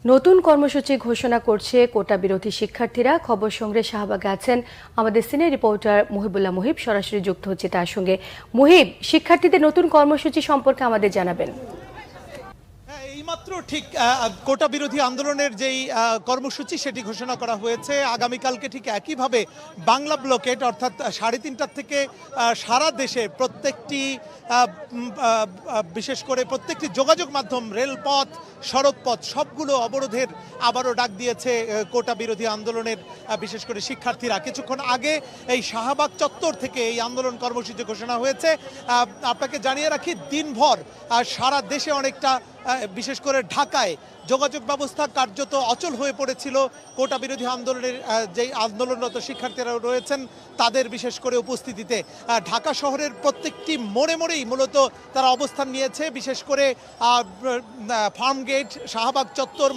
নতুন কর্মসূচি ঘোষণা করছে কোটা বিরোধী শিক্ষার্থীরা। খবর সংগ্রহে শাহবাগে আছেন আমাদের সিনিয়র রিপোর্টার মুহিবুল্লাহ মুহিব, সরাসরি যুক্ত হচ্ছে তার সঙ্গে। মুহিব, শিক্ষার্থীদের নতুন কর্মসূচি সম্পর্কে আমাদের জানাবেন। এইমাত্র ঠিক কোটা বিরোধী আন্দোলনের যেই কর্মসূচি সেটি ঘোষণা করা হয়েছে। আগামীকালকে ঠিক একইভাবে বাংলা ব্লকেট অর্থাৎ 3:30 থেকে সারা দেশে প্রত্যেকটি বিশেষ করে প্রত্যেকটি যোগাযোগ মাধ্যম, রেলপথ, সড়কপথ সবগুলো অবরোধের আবারও ডাক দিয়েছে কোটা বিরোধী আন্দোলনের বিশেষ করে শিক্ষার্থীরা। কিছুক্ষণ আগে এই শাহবাগ চত্বর থেকে এই আন্দোলন কর্মসূচি ঘোষণা হয়েছে। আপনাকে জানিয়ে রাখি, দিনভর সারা দেশে অনেকটা বিশেষ করে ঢাকায় যোগাযোগ ব্যবস্থা কার্যত অচল হয়ে পড়েছিল। কোটা বিরোধী আন্দোলনের যেই আন্দোলনরত শিক্ষার্থীরা রয়েছেন তাদের বিশেষ করে উপস্থিতিতে ঢাকা শহরের প্রত্যেকটি মোড়ে মোড়েই মূলত তারা অবস্থান নিয়েছে। বিশেষ করে ফার্মগেট, শাহবাগ চত্বর,